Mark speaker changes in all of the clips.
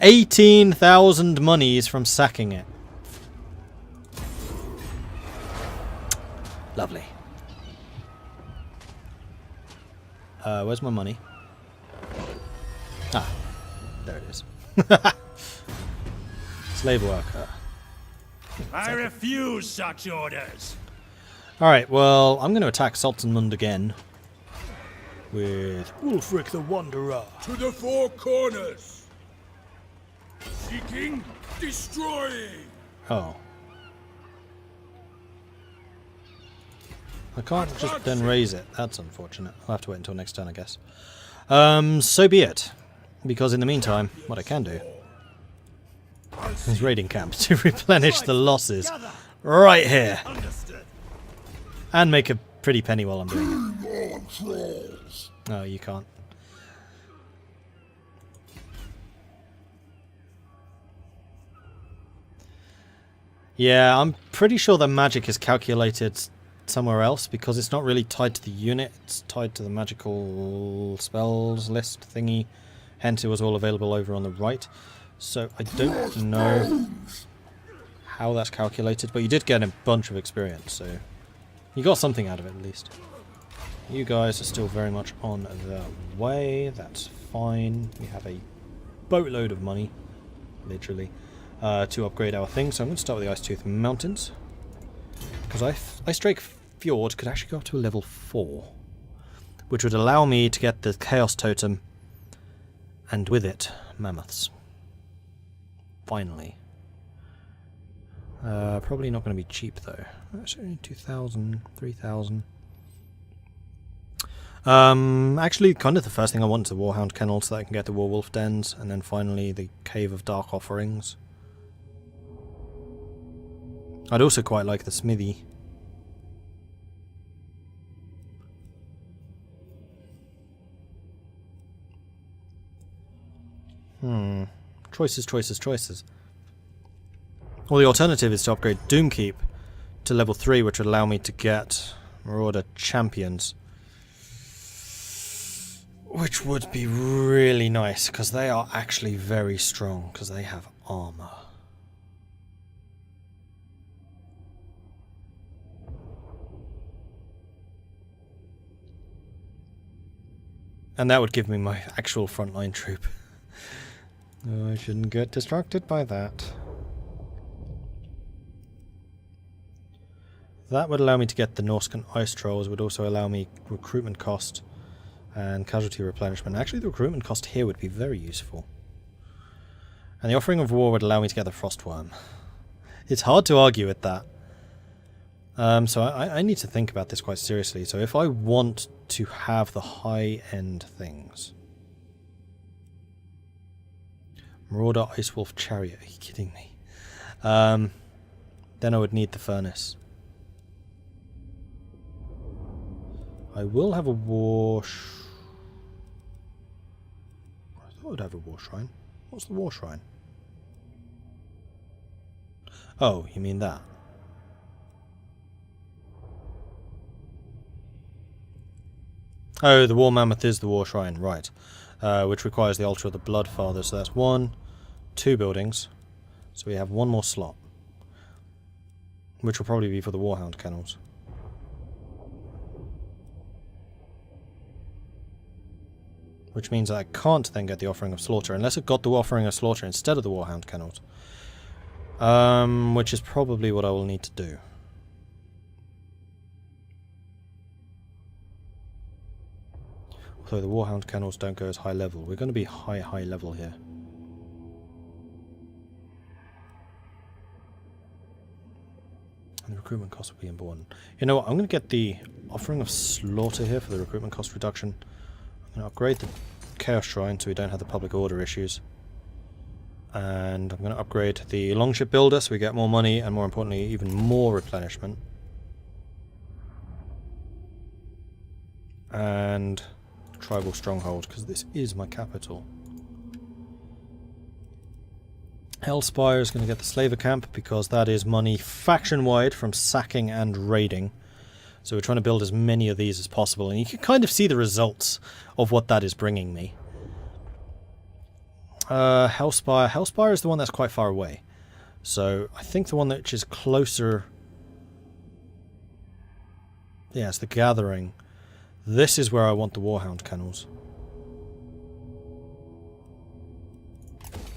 Speaker 1: 18,000 monies from sacking it. Lovely. Where's my money? Ah, there it is. Slave worker.
Speaker 2: I refuse such orders.
Speaker 1: Alright, well, I'm going to attack Sultanmund again. With Wulfric the Wanderer.
Speaker 3: To the four corners! Seeking, destroying!
Speaker 1: Oh. I can't just then raise it. That's unfortunate. I'll have to wait until next turn, I guess. So be it. Because in the meantime, what I can do is raiding camp to replenish the losses right here. And make a pretty penny while I'm doing it. No, you can't. Yeah, I'm pretty sure the magic is calculated somewhere else because it's not really tied to the unit, it's tied to the magical spells list thingy. Hence it was all available over on the right. So I don't know how that's calculated, but you did get a bunch of experience, so you got something out of it at least. You guys are still very much on the way, that's fine. We have a boatload of money, literally, to upgrade our thing. So I'm going to start with the Icetooth Mountains, because Icedrake Fjord could actually go up to a level 4, which would allow me to get the Chaos Totem, and with it, Mammoths. Finally. Probably not going to be cheap though. It's only 2,000, 3,000. Actually, kind of the first thing I want is the Warhound Kennel so that I can get the Warwolf Dens, and then finally the Cave of Dark Offerings. I'd also quite like the Smithy. Choices, choices, choices. Well, the alternative is to upgrade Doomkeep to level 3, which would allow me to get Marauder Champions. Which would be really nice, because they are actually very strong, because they have armor. And that would give me my actual frontline troop. Oh, I shouldn't get distracted by that. That would allow me to get the Norscan Ice Trolls, would also allow me recruitment cost and casualty replenishment. Actually, the recruitment cost here would be very useful. And the Offering of War would allow me to get the Frostworm. It's hard to argue with that. So I need to think about this quite seriously. So if I want to have the high-end things... Marauder Ice Wolf Chariot, are you kidding me? Then I would need the Furnace. I will have a War... I thought I'd have a War Shrine. What's the War Shrine? Oh, you mean that? Oh, the War Mammoth is the War Shrine, right. Which requires the Altar of the Bloodfather, so that's 1, 2 buildings. So we have one more slot. Which will probably be for the Warhound Kennels. Which means that I can't then get the Offering of Slaughter, unless I got the Offering of Slaughter instead of the Warhound Kennels. Which is probably what I will need to do. Although the Warhound Kennels don't go as high level. We're going to be high level here. And the recruitment cost will be important. You know what, I'm going to get the Offering of Slaughter here for the recruitment cost reduction. I'm going to upgrade the Chaos Shrine so we don't have the public order issues. And I'm going to upgrade the Longship Builder so we get more money and, more importantly, even more replenishment. And Tribal Stronghold, because this is my capital. Hellspire is going to get the Slaver Camp because that is money faction-wide from sacking and raiding. So we're trying to build as many of these as possible, and you can kind of see the results of what that is bringing me. Hellspire. Hellspire is the one that's quite far away. So I think the one which is closer... Yeah, it's the Gathering. This is where I want the Warhound kennels.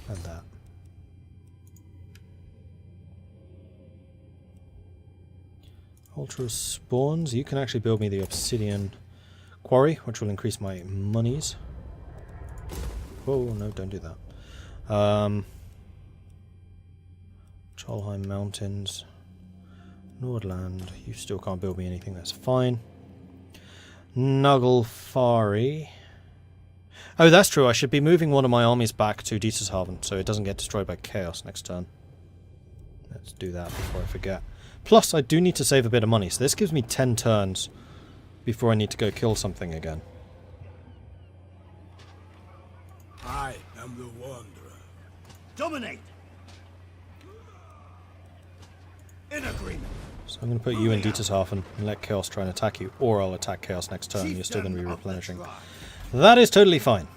Speaker 1: And that. Ultra spawns. You can actually build me the obsidian quarry, which will increase my monies. Whoa, no, don't do that. Cholheim Mountains. Nordland. You still can't build me anything, that's fine. Naglfari. Oh, that's true. I should be moving one of my armies back to Dietershaven so it doesn't get destroyed by chaos next turn. Let's do that before I forget. Plus, I do need to save a bit of money, so this gives me 10 turns before I need to go kill something again.
Speaker 3: I am the Wanderer.
Speaker 2: Dominate! In agreement.
Speaker 1: So I'm going to put you in Dietershafen and let Chaos try and attack you, or I'll attack Chaos next turn. You're still going to be replenishing. That is totally fine.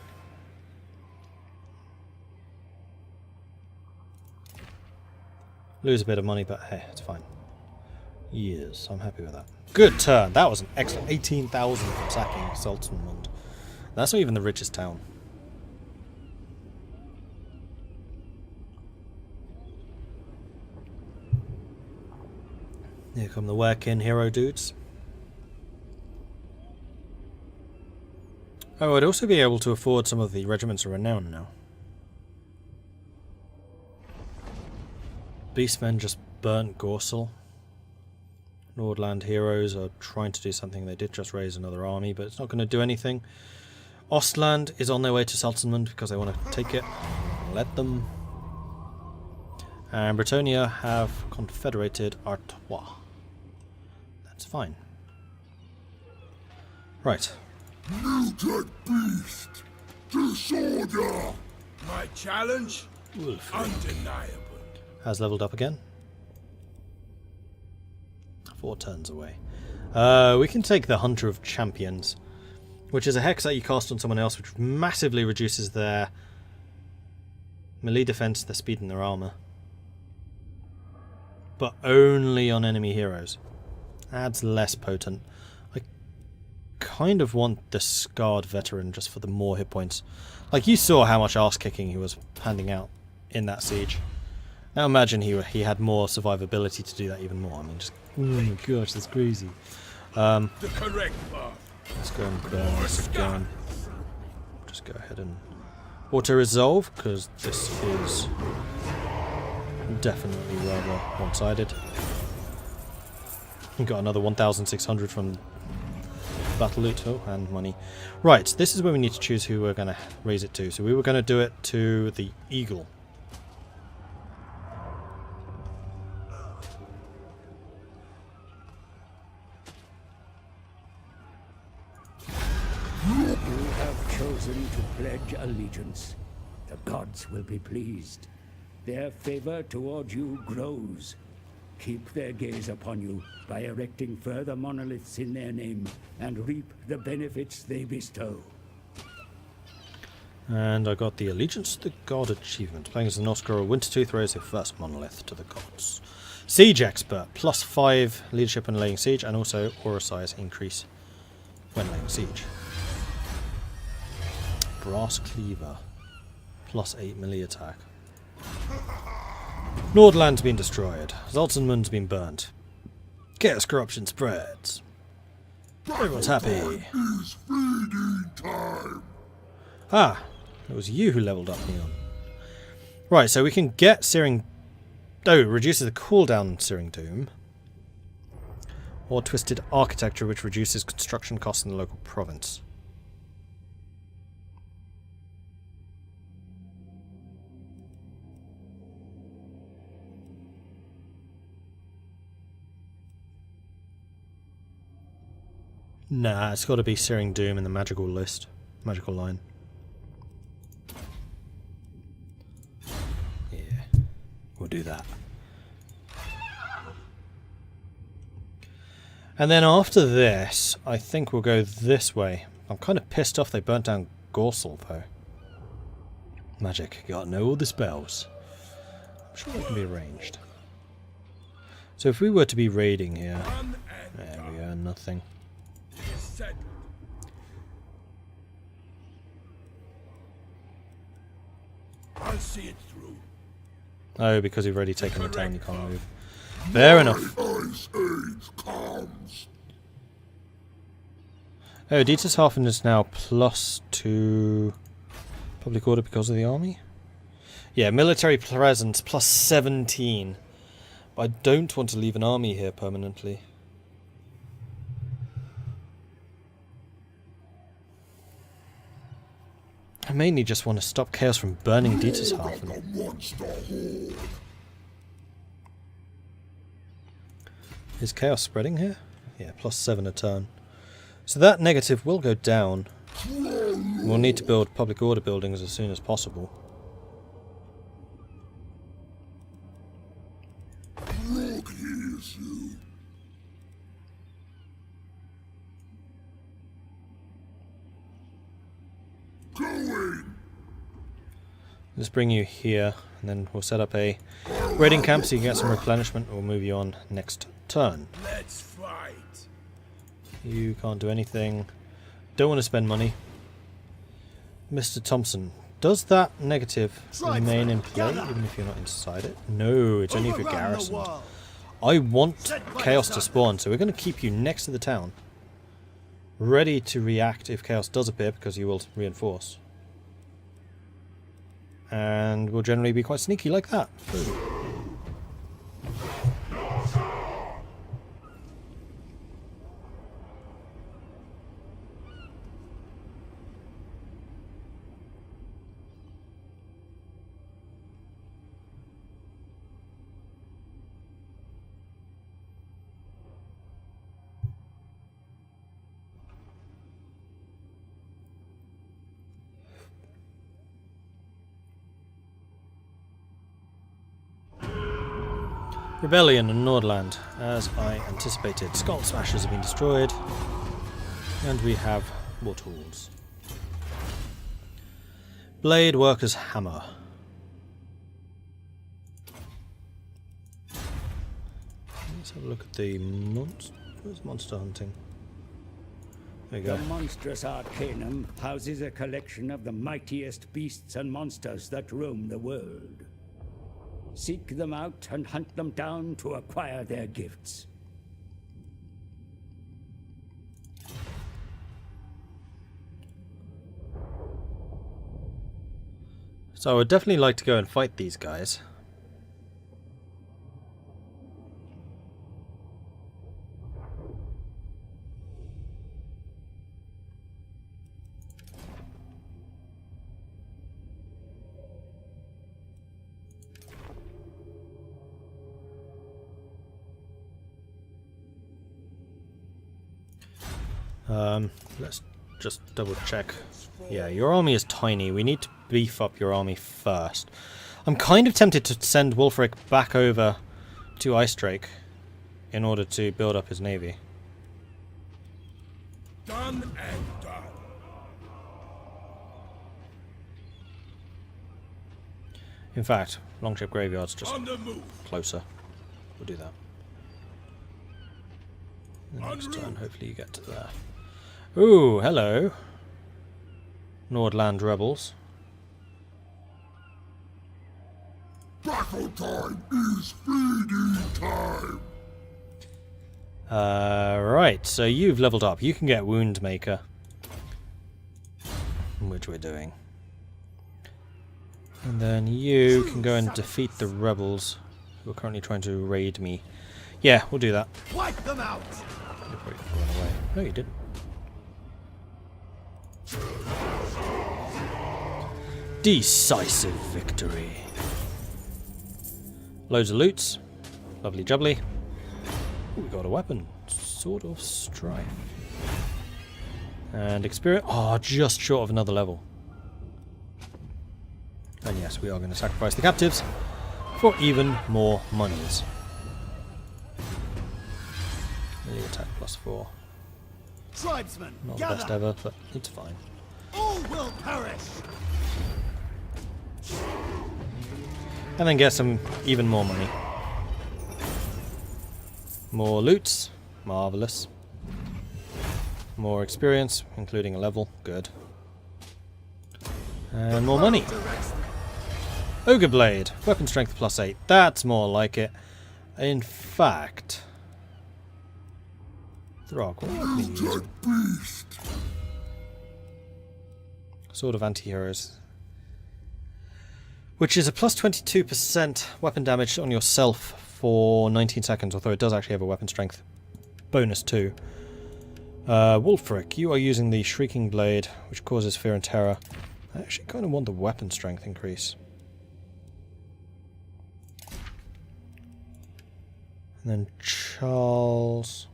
Speaker 1: Lose a bit of money, but hey, it's fine. Yes, I'm happy with that. Good turn. That was an excellent 18,000 from sacking Salzmund. That's not even the richest town. Here come the work-in hero dudes. Oh, I'd also be able to afford some of the regiments of renown now. Beastmen just burnt Gorsel. Nordland heroes are trying to do something. They did just raise another army, but it's not going to do anything. Ostland is on their way to Salzmund because they want to take it. Let them. And Bretonnia have confederated Artois. That's fine. Right.
Speaker 3: Muted beast! Disorder! My challenge?
Speaker 1: Wolf
Speaker 3: Undeniable.
Speaker 1: has leveled up again. 4 turns away. We can take the Hunter of Champions, which is a hex that you cast on someone else, which massively reduces their melee defense, their speed, and their armor. But only on enemy heroes. Adds less potent. I kind of want the Scarred Veteran just for the more hit points. Like, you saw how much arse kicking he was handing out in that siege. Now imagine he had more survivability to do that even more. I mean, just, oh my gosh, that's crazy.
Speaker 3: The correct path.
Speaker 1: Let's go and burn this again. Just go ahead and auto-resolve, because this is definitely rather one-sided. Got another 1,600 from battle loot, and money. Right, this is where we need to choose who we're going to raise it to. So we were going to do it to the Eagle.
Speaker 4: You have chosen to pledge allegiance. The gods will be pleased. Their favor toward you grows. Keep their gaze upon you by erecting further monoliths in their name, and reap the benefits they bestow.
Speaker 1: And I got the Allegiance to the God achievement. Playing as the Norsca Wintertooth, raise the first monolith to the gods. Siege Expert, +5 leadership and laying siege, and also aura size increase when laying siege. Brass Cleaver, +8 melee attack. Nordland's been destroyed. Salzmund's been burnt. Chaos corruption spreads. Everyone's happy.
Speaker 3: It's feeding time.
Speaker 1: Ah, it was you who leveled up, Neon. Right, so we can get Searing... Oh, it reduces the cooldown Searing Doom. Or Twisted Architecture, which reduces construction costs in the local province. Nah, it's got to be Searing Doom in the magical list. Magical line. Yeah, we'll do that. And then after this, I think we'll go this way. I'm kind of pissed off they burnt down Gorsel, though. Magic. Gotta know all the spells. I'm sure they can be arranged. So if we were to be raiding here... There we go, nothing.
Speaker 3: I'll see it through.
Speaker 1: Oh, because you've already taken the town, you can't move. Fair enough.
Speaker 3: Ice Age comes.
Speaker 1: Oh, Dietershafen is now +2 public order because of the army? Yeah, military presence +17. But I don't want to leave an army here permanently. I mainly just want to stop chaos from burning Dietershafen. Is chaos spreading here? Yeah, +7 a turn. So that negative will go down. We'll need to build public order buildings as soon as possible.
Speaker 3: Look, here's you. Going.
Speaker 1: Let's bring you here, and then we'll set up a raiding camp so you can get some replenishment. We'll move you on next turn.
Speaker 3: Let's fight.
Speaker 1: You can't do anything. Don't want to spend money. Mr. Thompson, does that negative remain in play even if you're not inside it? No, it's only if you're garrisoned. I want chaos to spawn, so we're going to keep you next to the town. Ready to react if chaos does appear, because you will reinforce. And we'll generally be quite sneaky like that. Rebellion in Nordland, as I anticipated. Skull Smashers have been destroyed, and we have war tools. Blade Worker's Hammer. Let's have a look at the monster hunting. There you go.
Speaker 4: The monstrous arcanum houses a collection of the mightiest beasts and monsters that roam the world. Seek them out and hunt them down to acquire their gifts.
Speaker 1: So I would definitely like to go and fight these guys. Let's just double check. Yeah, your army is tiny. We need to beef up your army first. I'm kind of tempted to send Wulfric back over to Icedrake in order to build up his navy.
Speaker 3: Done and done.
Speaker 1: In fact, Longship Graveyard's just
Speaker 3: On the move.
Speaker 1: closer. We'll do that. The next turn, hopefully you get to there. Ooh, hello. Nordland rebels.
Speaker 3: Battle time is feeding time.
Speaker 1: Right, so you've leveled up. You can get Woundmaker, which we're doing. And then you can go and defeat the rebels who are currently trying to raid me. Yeah, we'll do that.
Speaker 2: Wipe them out.
Speaker 1: You're probably gonna run away. No, you didn't. Decisive victory. Loads of loots. Lovely jubbly. Ooh, we got a weapon. Sword of Strife. And experience. Oh, just short of another level. And yes, we are going to sacrifice the captives for even more monies. Melee attack +4.
Speaker 2: Tribesmen,
Speaker 1: Not the
Speaker 2: gather.
Speaker 1: best ever, but it's fine.
Speaker 2: All will perish.
Speaker 1: And then get some even more money. More loots. Marvellous. More experience, including a level. Good. And more money. Ogre Blade. Weapon strength +8. That's more like it. In fact... Throg, what are we using? Sword of Anti-Heroes. Which is a +22% weapon damage on yourself for 19 seconds, although it does actually have a weapon strength bonus too. Wulfric, you are using the Shrieking Blade, which causes fear and terror. I actually kind of want the weapon strength increase. And then Charles...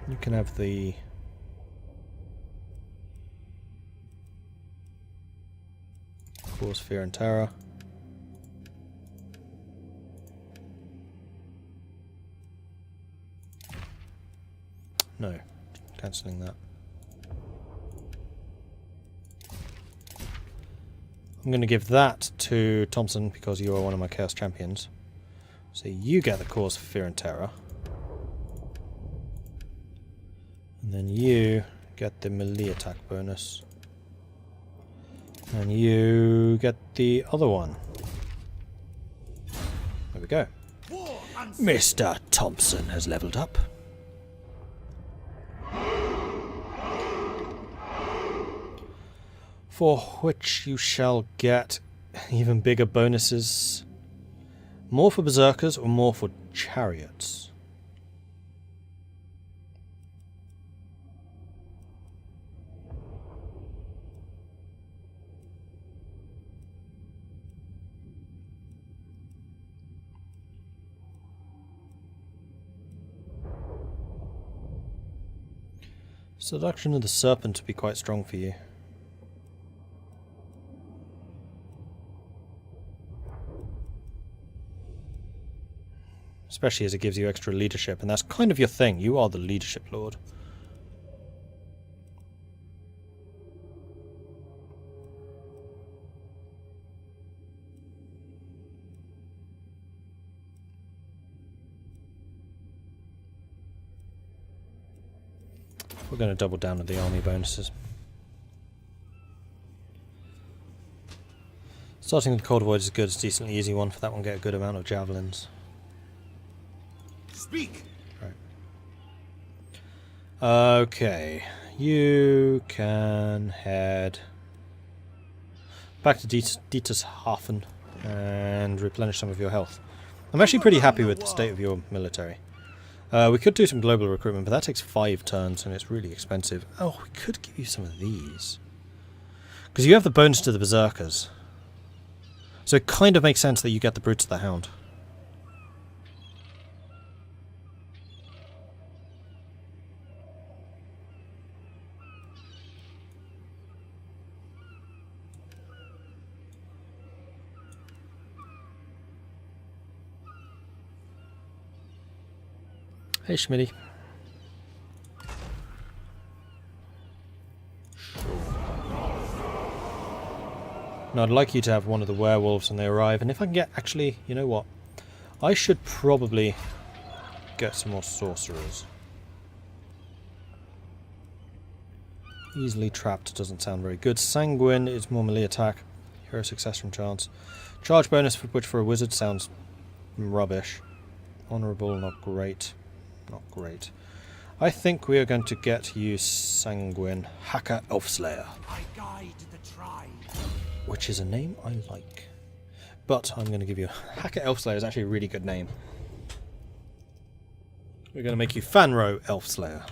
Speaker 1: You can have the... Cause fear and terror. No, cancelling that. I'm going to give that to Thompson because you are one of my Chaos Champions. So you get the cause for fear and terror. And then you get the melee attack bonus. And you get the other one. There we go. Mr. Thompson has leveled up. For which you shall get even bigger bonuses. More for berserkers or more for chariots? Seduction of the Serpent would be quite strong for you. Especially as it gives you extra leadership, and that's kind of your thing. You are the leadership lord. We're going to double down on the army bonuses. Starting with Cold Void is good. It's a decently easy one. For that one, get a good amount of javelins.
Speaker 2: Speak.
Speaker 1: Right. Okay. You can head back to Dietershafen and replenish some of your health. I'm actually pretty happy with the state of your military. We could do some global recruitment, but that takes 5 turns and it's really expensive. Oh, we could give you some of these. Because you have the bonus to the berserkers. So it kind of makes sense that you get the Brutes of the Hound. Hey, Schmitty. Now, I'd like you to have one of the werewolves when they arrive, and if I can get... Actually, you know what? I should probably get some more sorcerers. Easily trapped doesn't sound very good. Sanguine is more melee attack. Hero success from chance. Charge bonus, which for a wizard sounds rubbish. Honourable, not great. Not great. I think we are going to get you Sanguine Hacker Elfslayer.
Speaker 2: I guide the tribe.
Speaker 1: Which is a name I like. But I'm going to give you... Hacker Elfslayer is actually a really good name. We're going to make you Fanro Elfslayer.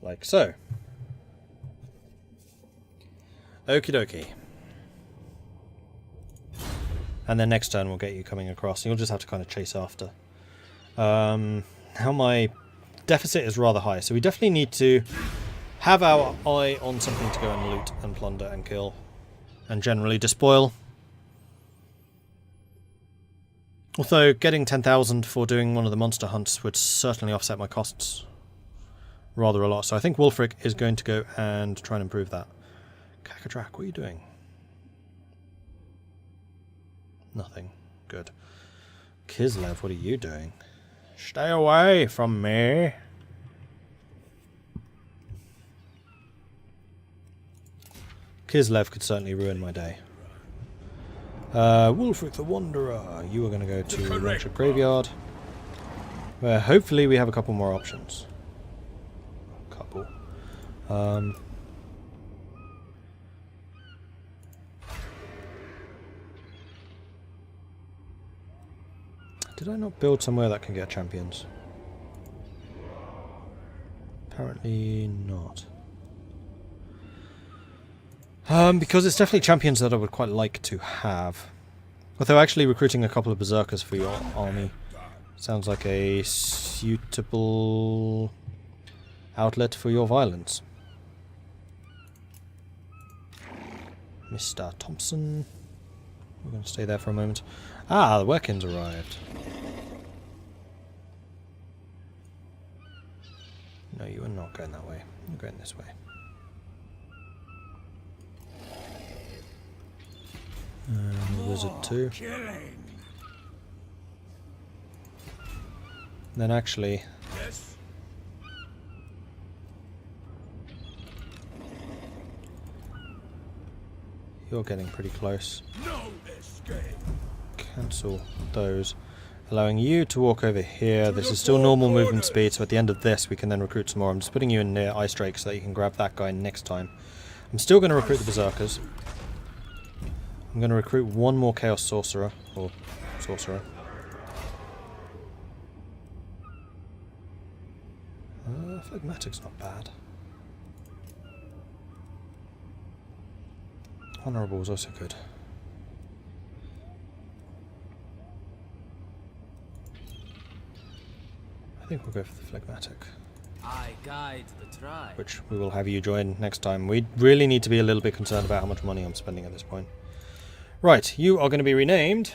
Speaker 1: Like so. Okie dokie. And then next turn we'll get you coming across, and you'll just have to kind of chase after. Now my deficit is rather high, so we definitely need to have our eye on something to go and loot and plunder and kill. And generally despoil. Although getting 10,000 for doing one of the monster hunts would certainly offset my costs rather a lot. So I think Wulfric is going to go and try and improve that. Kakadrak, what are you doing? Nothing. Good. Kislev, what are you doing? Stay away from me. Kislev could certainly ruin my day. Wulfric the Wanderer, you are going to go to Launcher Graveyard, where hopefully we have a couple more options. Did I not build somewhere that can get champions? Apparently not. Because it's definitely champions that I would quite like to have. Although actually recruiting a couple of berserkers for your army sounds like a suitable outlet for your violence. Mr. Thompson. We're going to stay there for a moment. Ah, the Workins arrived. No, you are not going that way. You're going this way. And the wizard too.
Speaker 3: Killing.
Speaker 1: Then actually,
Speaker 3: Yes.
Speaker 1: you're getting pretty close.
Speaker 3: No escape.
Speaker 1: Cancel those, allowing you to walk over here. This is still normal movement speed, so at the end of this we can then recruit some more. I'm just putting you in near Ice Drake so that you can grab that guy next time. I'm still going to recruit the berserkers. I'm going to recruit one more Chaos Sorcerer, or Sorcerer. Phlegmatic's not bad. Honourable is also good. I think we'll go for the Phlegmatic,
Speaker 5: I guide the tribe.
Speaker 1: which we will have you join next time. We really need to be a little bit concerned about how much money I'm spending at this point. Right, you are going to be renamed,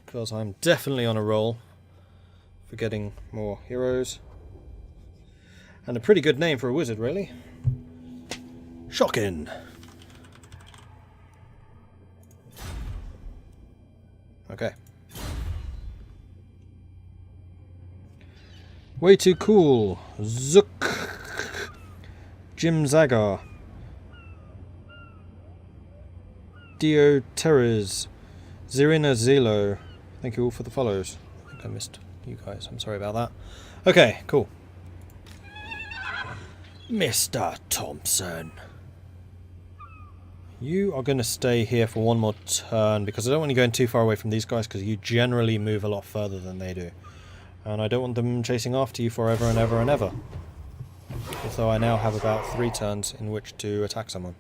Speaker 1: because I'm definitely on a roll for getting more heroes. And a pretty good name for a wizard, really. Shocking! Okay. Way too cool. Zook. Jim Zagar. Dio Terrors. Zirina Zelo. Thank you all for the follows. I think I missed you guys. I'm sorry about that. Okay, cool. Mr. Thompson. You are going to stay here for one more turn because I don't want you going too far away from these guys because you generally move a lot further than they do. And I don't want them chasing after you forever and ever and ever. Although I now have about 3 turns in which to attack someone.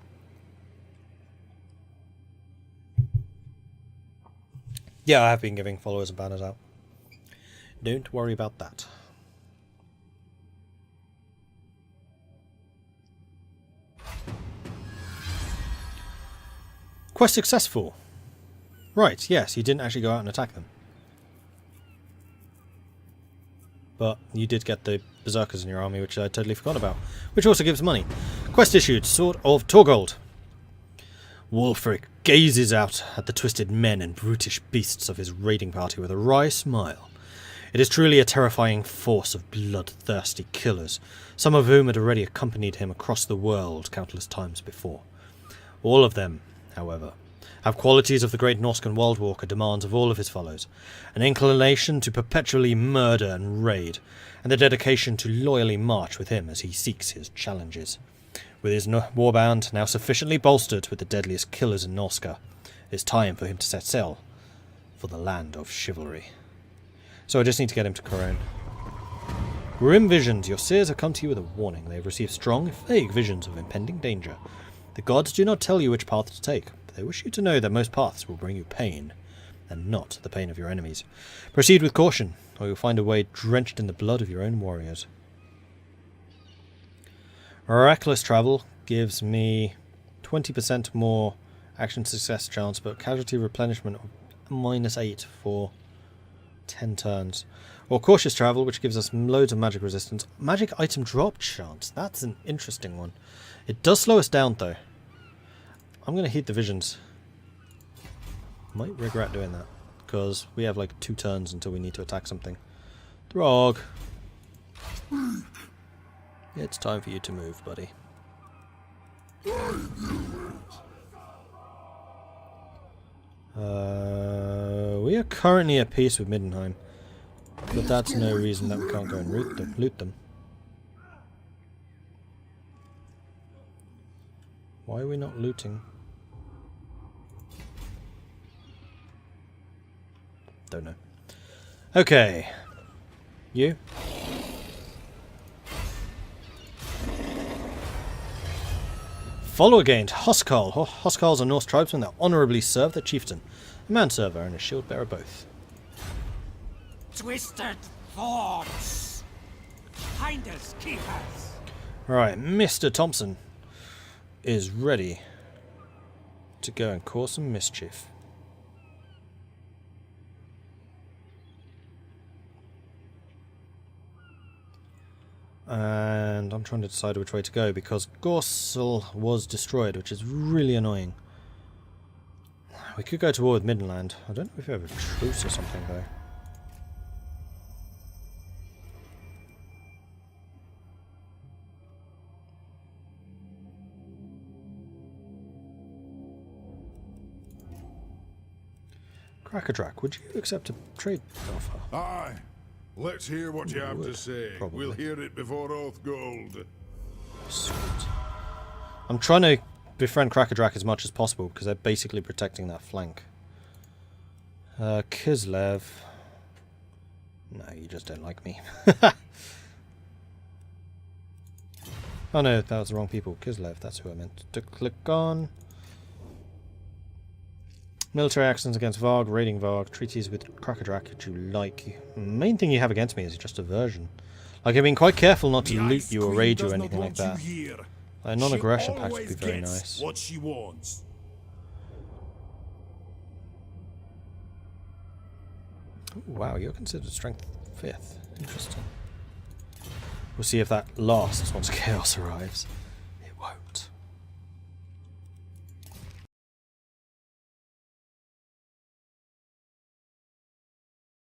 Speaker 1: Yeah, I have been giving followers and banners out. Don't worry about that. Quest successful. Right, yes, you didn't actually go out and attack them. But you did get the berserkers in your army, which I totally forgot about. Which also gives money. Quest issued, Sword of Torgold. Wulfric gazes out at the twisted men and brutish beasts of his raiding party with a wry smile. It is truly a terrifying force of bloodthirsty killers, some of whom had already accompanied him across the world countless times before. All of them, however, have qualities of the great Norscan World Walker demands of all of his fellows, an inclination to perpetually murder and raid, and the dedication to loyally march with him as he seeks his challenges. With his warband now sufficiently bolstered with the deadliest killers in Norsca, it is time for him to set sail for the land of chivalry. So I just need to get him to Corone. Grim visions, your seers have come to you with a warning. They have received strong, vague visions of impending danger. The gods do not tell you which path to take, but they wish you to know that most paths will bring you pain, and not the pain of your enemies. Proceed with caution, or you'll find a way drenched in the blood of your own warriors. Reckless travel gives me 20% more action success chance, but casualty replenishment of -8 for 10 turns. Or cautious travel, which gives us loads of magic resistance. Magic item drop chance. That's an interesting one. It does slow us down though. I'm going to heed the visions. Might regret doing that. Because we have like 2 turns until we need to attack something. Throg. It's time for you to move, buddy. We are currently at peace with Middenheim. But that's no reason that we can't go and loot them. Why are we not looting? Don't know. Okay. You? Follower gained. Huskarl. Huskarls are Norse tribesmen that honourably serve their chieftain. A manserver and a shield bearer both.
Speaker 2: Twisted thoughts. Finders keepers.
Speaker 1: Right, Mr. Thompson is ready to go and cause some mischief. And I'm trying to decide which way to go because Gorsel was destroyed, which is really annoying. We could go to war with Middenland. I don't know if we have a truce or something though. Crackerdrack, would you accept a trade offer?
Speaker 3: Aye. Let's hear what you have to
Speaker 1: Would,
Speaker 3: say.
Speaker 1: probably.
Speaker 3: We'll hear it before Oathgold.
Speaker 1: Sweet. I'm trying to befriend Crackerdrack as much as possible because they're basically protecting that flank. Kislev. No, you just don't like me. Oh no, that was the wrong people. Kislev, that's who I meant to click on. Military actions against Varg, raiding Varg, treaties with Crackerdrack, which you like. The main thing you have against me is just aversion. Like, I've been quite careful not to loot you or raid you or anything like that. A non-aggression pact would be very nice.
Speaker 3: What she wants.
Speaker 1: Ooh, wow, you're considered strength 5th. Interesting. We'll see if that lasts once chaos arrives.